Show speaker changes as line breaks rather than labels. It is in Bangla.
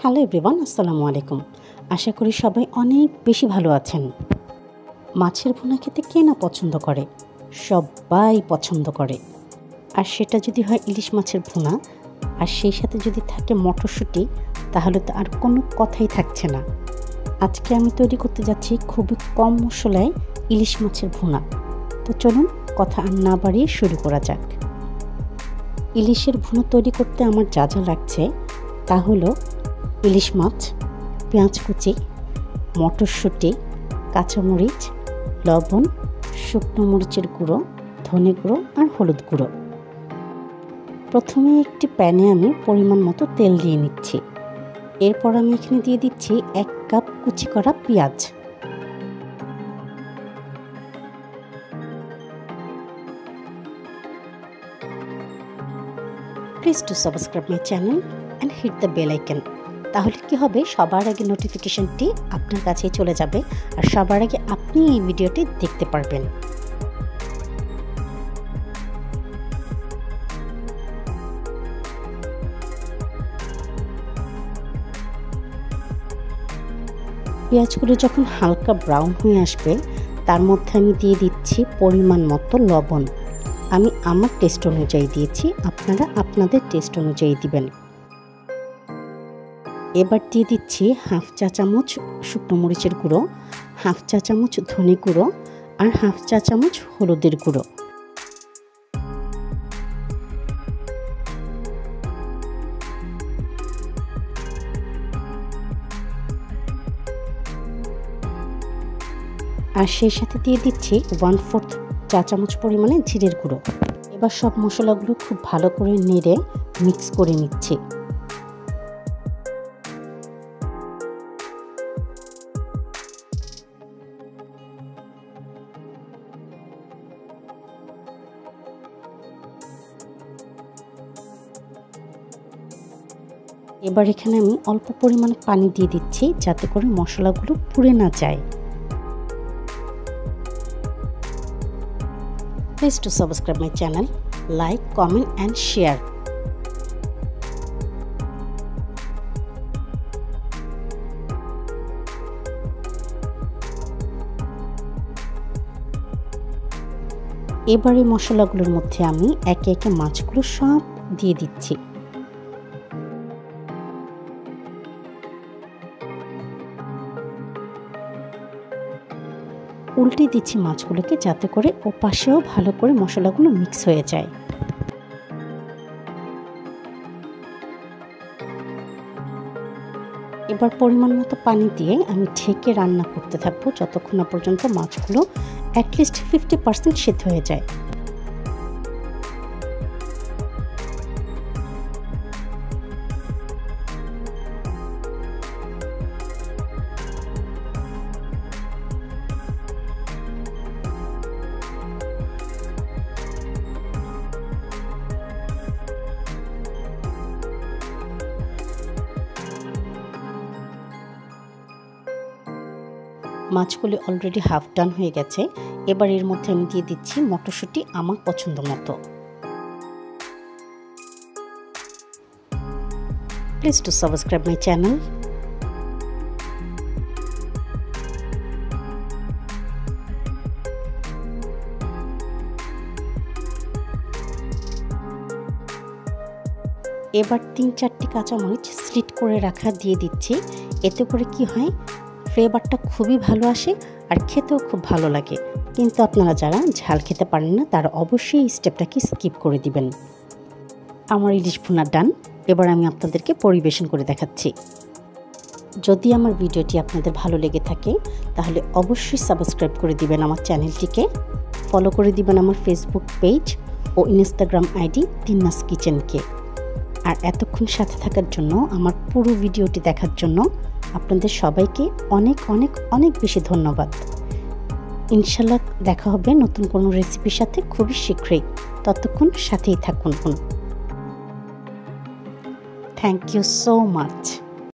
হ্যালো এভরিওয়ান, আসসালামু আলাইকুম। আশা করি সবাই অনেক বেশি ভালো আছেন। মাছের ভুনা খেতে কে না পছন্দ করে? সবাই পছন্দ করে। আর সেটা যদি হয় ইলিশ মাছের ভুনা, আর সেই সাথে যদি থাকে মটরশুঁটি, তাহলে তো আর কোনো কথাই থাকছে না। আজকে আমি তৈরি করতে যাচ্ছি খুবই কম মশলায় ইলিশ মাছের ভুনা। তো চলুন কথা আর না বাড়িয়ে শুরু করা যাক। ইলিশের ভুনা তৈরি করতে আমার যা যা লাগছে তা হলো ইলিশ মাছ, পেঁয়াজ কুচি, মটরশুঁটি, কাঁচামরিচ, লবণ, শুকনো মরিচের গুঁড়ো, ধনে গুঁড়ো আর হলুদ গুঁড়ো। প্রথমে একটি প্যানে আমি পরিমাণ মতো তেল দিয়ে নিচ্ছি। এরপর আমি এখানে দিয়ে দিচ্ছি 1 কাপ কুচি করা পেঁয়াজ। Please to subscribe my channel and hit the bell icon. তাহলে কি হবে, সবার আগে নোটিফিকেশনটি আপনার কাছেই চলে যাবে আর সবার আগে আপনি এই ভিডিওটি দেখতে পারবেন। পেঁয়াজগুলো যখন হালকা ব্রাউন হয়ে আসবে, তার মধ্যে আমি দিয়ে দিচ্ছি পরিমাণ মতো লবণ। আমি আমার টেস্ট অনুযায়ী দিয়েছি, আপনারা আপনাদের টেস্ট অনুযায়ী দিবেন। এবার দিয়ে দিচ্ছি 1/2 চা চামচ শুকনো মরিচের গুঁড়ো, 1/2 চা চামচ ধনে গুঁড়ো আর 1/2 চা চামচ হলুদের গুঁড়ো। আর সেই সাথে দিয়ে দিচ্ছি 1/4 চা চামচ পরিমাণে জিরের গুঁড়ো। এবার সব মশলাগুলো খুব ভালো করে নেড়ে মিক্স করে নিচ্ছি। এবার এখানে আমি অল্প পরিমাণে পানি দিয়ে দিচ্ছি, যাতে করে মশলাগুলো পুড়ে না যায়। Please to subscribe my channel, like, comment and share. এবার এই মশলাগুলোর মধ্যে আমি একে একে মাছগুলো সব দিয়ে দিচ্ছি। উল্টে দিচ্ছি মাছগুলোকে, যাতে করে ও পাশেও ভালো করে মশলাগুলো মিক্স হয়ে যায়। এবার পরিমাণ মতো পানি দিয়ে আমি ঢেকে রান্না করতে থাকবো, যতক্ষণ না পর্যন্ত মাছগুলো অ্যাটলিস্ট 50% সিদ্ধ হয়ে যায়। মাছগুলি অলরেডি হাফ ডান হয়ে গেছে। এবার এর মধ্যে আমি দিয়ে দিচ্ছি মটরশুঁটি আমার পছন্দ মতো। Please to subscribe my channel. এবার 3-4টি কাঁচামরিচ স্লিট করে রাখা দিয়ে দিচ্ছি। এতে করে কি হয়, ফ্লেভারটা খুবই ভালো আসে আর খেতেও খুব ভালো লাগে। কিন্তু আপনারা যারা ঝাল খেতে পারেন না, তারা অবশ্যই এই স্টেপটাকে স্কিপ করে দিবেন। আমার ইলিশ ভুনা ডান। এবার আমি আপনাদেরকে পরিবেশন করে দেখাচ্ছি। যদি আমার ভিডিওটি আপনাদের ভালো লেগে থাকে, তাহলে অবশ্যই সাবস্ক্রাইব করে দিবেন আমার চ্যানেলটিকে, ফলো করে দিবেন আমার ফেসবুক পেজ ও ইনস্টাগ্রাম আইডি তিন্নাস কিচেনকে। আর এতক্ষণ সাথে থাকার জন্য, আমার পুরো ভিডিওটি দেখার জন্য আপনাদের সবাইকে অনেক অনেক অনেক বেশি ধন্যবাদ। ইনশাল্লাহ দেখা হবে নতুন কোনো রেসিপির সাথে খুবই শীঘ্রই। ততক্ষণ সাথেই থাকুন। Thank you so much.